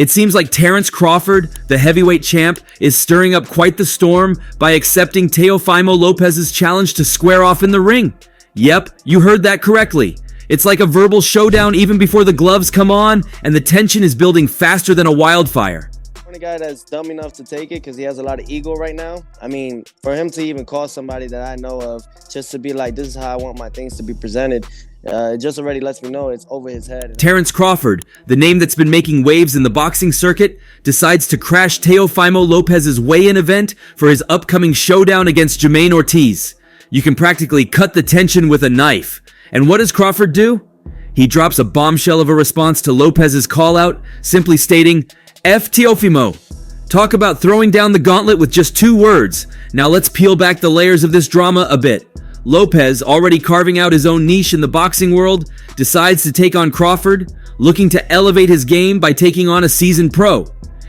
It seems like Terence Crawford, the heavyweight champ, is stirring up quite the storm by accepting Teofimo Lopez's challenge to square off in the ring. Yep, you heard that correctly. It's like a verbal showdown even before the gloves come on, and the tension is building faster than a wildfire. A guy that's dumb enough to take it because he has a lot of ego right now. I mean, for him to even call somebody that I know of just to be like, this is how I want my things to be presented, it just already lets me know it's over his head. Terence Crawford, the name that's been making waves in the boxing circuit, decides to crash Teofimo Lopez's weigh-in event for his upcoming showdown against Jamaine Ortiz. You can practically cut the tension with a knife. And what does Crawford do? He drops a bombshell of a response to Lopez's call-out, simply stating, F Teofimo. Talk about throwing down the gauntlet with just 2 words. Now let's peel back the layers of this drama a bit. Lopez, already carving out his own niche in the boxing world, decides to take on Crawford, looking to elevate his game by taking on a seasoned pro.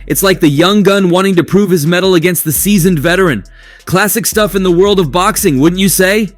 It's like the young gun wanting to prove his mettle against the seasoned veteran. Classic stuff in the world of boxing, wouldn't you say?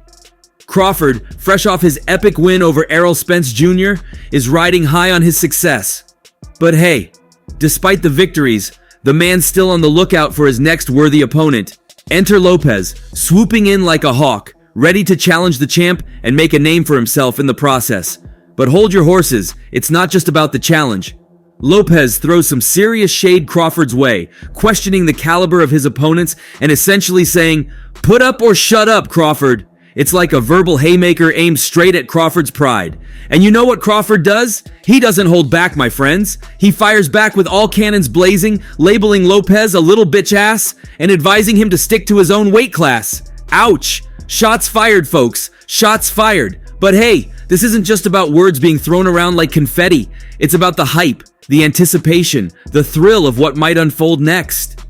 Crawford, fresh off his epic win over Errol Spence Jr., is riding high on his success. But hey, despite the victories, the man's still on the lookout for his next worthy opponent. Enter Lopez, swooping in like a hawk, ready to challenge the champ and make a name for himself in the process. But hold your horses, it's not just about the challenge. Lopez throws some serious shade Crawford's way, questioning the caliber of his opponents and essentially saying, "Put up or shut up, Crawford." It's like a verbal haymaker aimed straight at Crawford's pride. And you know what Crawford does? He doesn't hold back, my friends. He fires back with all cannons blazing, labeling Lopez a little bitch ass, and advising him to stick to his own weight class. Ouch! Shots fired, folks. Shots fired. But hey, this isn't just about words being thrown around like confetti. It's about the hype, the anticipation, the thrill of what might unfold next.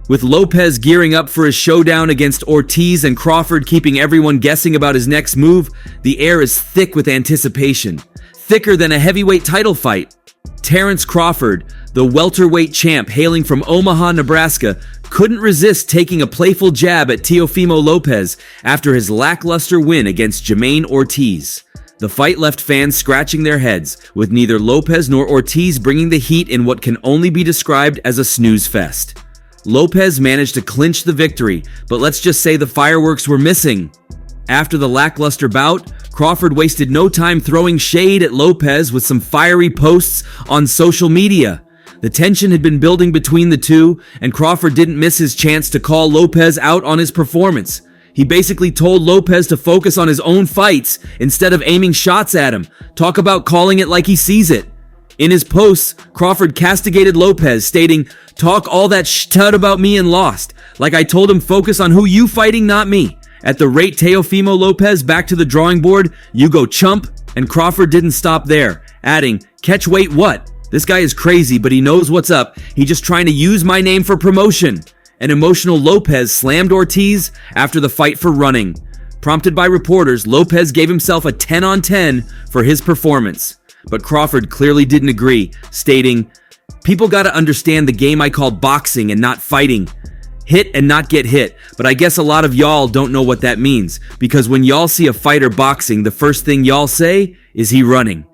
With Lopez gearing up for his showdown against Ortiz and Crawford keeping everyone guessing about his next move, the air is thick with anticipation. Thicker than a heavyweight title fight. Terence Crawford, the welterweight champ hailing from Omaha, Nebraska, couldn't resist taking a playful jab at Teofimo Lopez after his lackluster win against Jamaine Ortiz. The fight left fans scratching their heads, with neither Lopez nor Ortiz bringing the heat in what can only be described as a snooze fest. Lopez managed to clinch the victory, but let's just say the fireworks were missing. After the lackluster bout, Crawford wasted no time throwing shade at Lopez with some fiery posts on social media. The tension had been building between the two, and Crawford didn't miss his chance to call Lopez out on his performance. He basically told Lopez to focus on his own fights instead of aiming shots at him. Talk about calling it like he sees it. In his posts, Crawford castigated Lopez, stating, "Talk all that stud about me and lost. Like I told him, focus on who you fighting, not me. At the rate Teofimo Lopez back to the drawing board, you go chump." And Crawford didn't stop there, adding, "Catch weight what? This guy is crazy, but he knows what's up. He just trying to use my name for promotion." An emotional Lopez slammed Ortiz after the fight for running. Prompted by reporters, Lopez gave himself a 10 on 10 for his performance. But Crawford clearly didn't agree, stating, "People gotta understand the game I call boxing and not fighting. Hit and not get hit, but I guess a lot of y'all don't know what that means, because when y'all see a fighter boxing, the first thing y'all say is he running."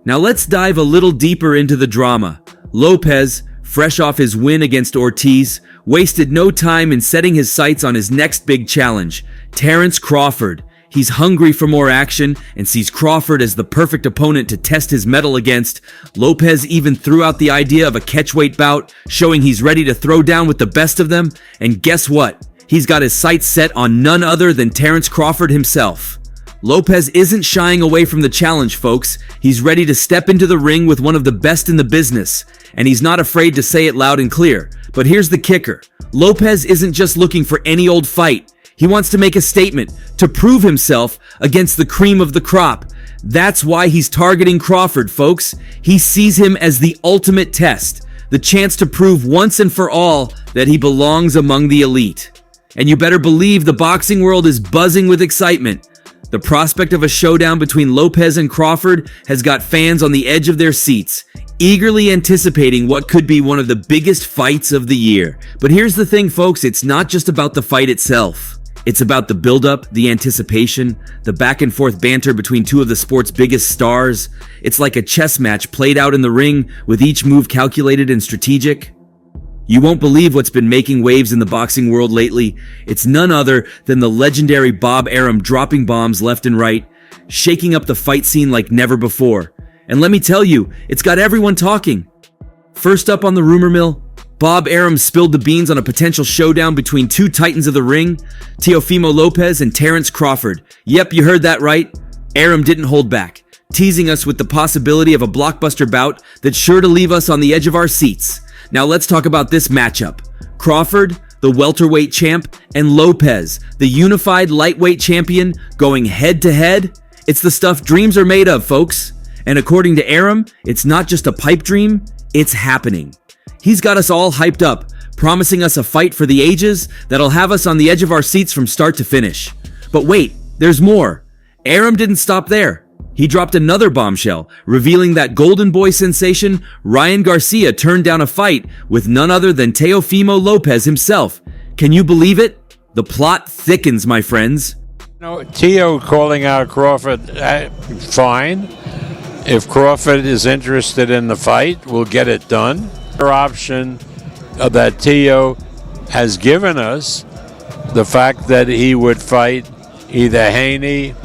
Now let's dive a little deeper into the drama. Lopez, fresh off his win against Ortiz, wasted no time in setting his sights on his next big challenge, Terence Crawford. He's hungry for more action and sees Crawford as the perfect opponent to test his mettle against. Lopez even threw out the idea of a catchweight bout, showing he's ready to throw down with the best of them. And guess what? He's got his sights set on none other than Terence Crawford himself. Lopez isn't shying away from the challenge, folks. He's ready to step into the ring with one of the best in the business, and he's not afraid to say it loud and clear. But here's the kicker. Lopez isn't just looking for any old fight. He wants to make a statement, to prove himself against the cream of the crop. That's why he's targeting Crawford, folks. He sees him as the ultimate test, the chance to prove once and for all that he belongs among the elite. And you better believe the boxing world is buzzing with excitement. The prospect of a showdown between Lopez and Crawford has got fans on the edge of their seats, eagerly anticipating what could be one of the biggest fights of the year. But here's the thing, folks, it's not just about the fight itself. It's about the build-up, the anticipation, the back-and-forth banter between two of the sport's biggest stars. It's like a chess match played out in the ring, with each move calculated and strategic. You won't believe what's been making waves in the boxing world lately. It's none other than the legendary Bob Arum dropping bombs left and right, shaking up the fight scene like never before. And let me tell you, it's got everyone talking. First up on the rumor mill, Bob Arum spilled the beans on a potential showdown between two titans of the ring, Teofimo Lopez and Terence Crawford. Yep, you heard that right. Arum didn't hold back, teasing us with the possibility of a blockbuster bout that's sure to leave us on the edge of our seats. Now let's talk about this matchup. Crawford, the welterweight champ, and Lopez, the unified lightweight champion, going head to head. It's the stuff dreams are made of, folks. And according to Arum, it's not just a pipe dream, it's happening. He's got us all hyped up, promising us a fight for the ages that'll have us on the edge of our seats from start to finish. But wait, there's more. Arum didn't stop there. He dropped another bombshell, revealing that Golden Boy sensation Ryan Garcia turned down a fight with none other than Teofimo Lopez himself. Can you believe it? The plot thickens, my friends. No, Teo calling out Crawford, fine. If Crawford is interested in the fight, we'll get it done. Our option that Teo has given us, the fact that he would fight either Haney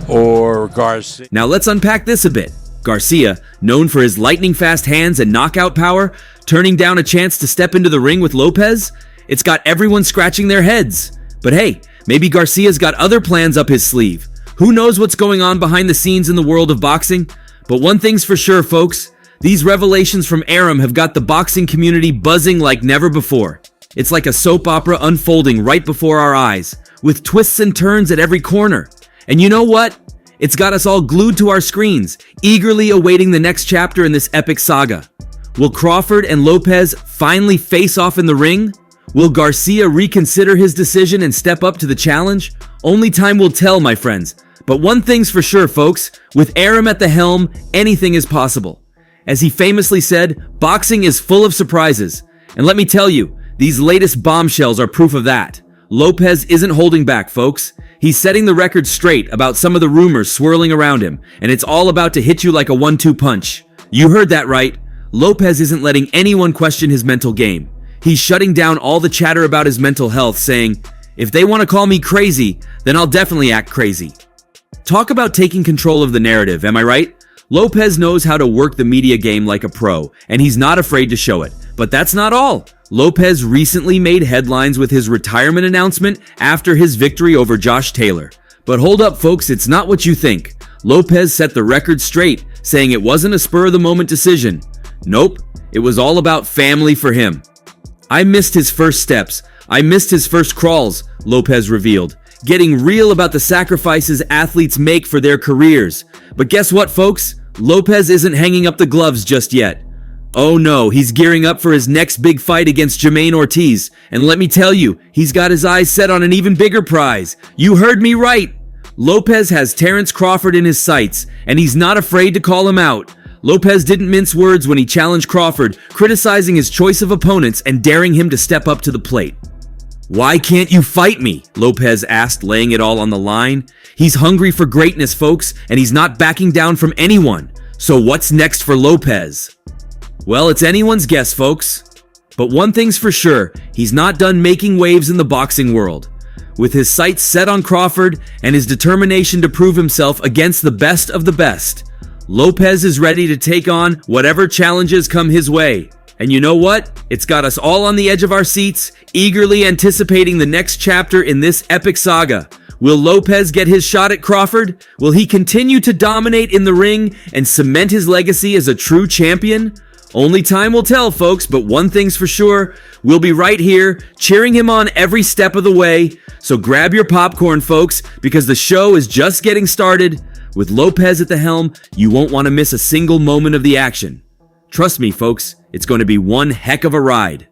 or Garcia. Now let's unpack this a bit. Garcia, known for his lightning-fast hands and knockout power, turning down a chance to step into the ring with Lopez? It's got everyone scratching their heads. But hey, maybe Garcia's got other plans up his sleeve. Who knows what's going on behind the scenes in the world of boxing? But one thing's for sure, folks. These revelations from Arum have got the boxing community buzzing like never before. It's like a soap opera unfolding right before our eyes, with twists and turns at every corner. And you know what? It's got us all glued to our screens, eagerly awaiting the next chapter in this epic saga. Will Crawford and Lopez finally face off in the ring? Will Garcia reconsider his decision and step up to the challenge? Only time will tell, my friends. But one thing's for sure, folks. With Arum at the helm, anything is possible. As he famously said, boxing is full of surprises. And let me tell you, these latest bombshells are proof of that. Lopez isn't holding back, folks. He's setting the record straight about some of the rumors swirling around him, and it's all about to hit you like a 1-2 punch. You heard that right. Lopez isn't letting anyone question his mental game. He's shutting down all the chatter about his mental health, saying, if they want to call me crazy, then I'll definitely act crazy. Talk about taking control of the narrative, am I right? Lopez knows how to work the media game like a pro, and he's not afraid to show it. But that's not all. Lopez recently made headlines with his retirement announcement after his victory over Josh Taylor. But hold up, folks, it's not what you think. Lopez set the record straight, saying it wasn't a spur-of-the-moment decision. Nope, it was all about family for him. I missed his first steps. I missed his first crawls, Lopez revealed, getting real about the sacrifices athletes make for their careers. But guess what, folks? Lopez isn't hanging up the gloves just yet. Oh no, he's gearing up for his next big fight against Jamaine Ortiz. And let me tell you, he's got his eyes set on an even bigger prize. You heard me right. Lopez has Terence Crawford in his sights, and he's not afraid to call him out. Lopez didn't mince words when he challenged Crawford, criticizing his choice of opponents and daring him to step up to the plate. Why can't you fight me? Lopez asked, laying it all on the line. He's hungry for greatness, folks, and he's not backing down from anyone. So what's next for Lopez? Well, it's anyone's guess, folks. But one thing's for sure, he's not done making waves in the boxing world. With his sights set on Crawford and his determination to prove himself against the best of the best, Lopez is ready to take on whatever challenges come his way. And you know what? It's got us all on the edge of our seats, eagerly anticipating the next chapter in this epic saga. Will Lopez get his shot at Crawford? Will he continue to dominate in the ring and cement his legacy as a true champion? Only time will tell, folks, but one thing's for sure, we'll be right here, cheering him on every step of the way. So grab your popcorn, folks, because the show is just getting started. With Lopez at the helm, you won't want to miss a single moment of the action. Trust me, folks, it's going to be one heck of a ride.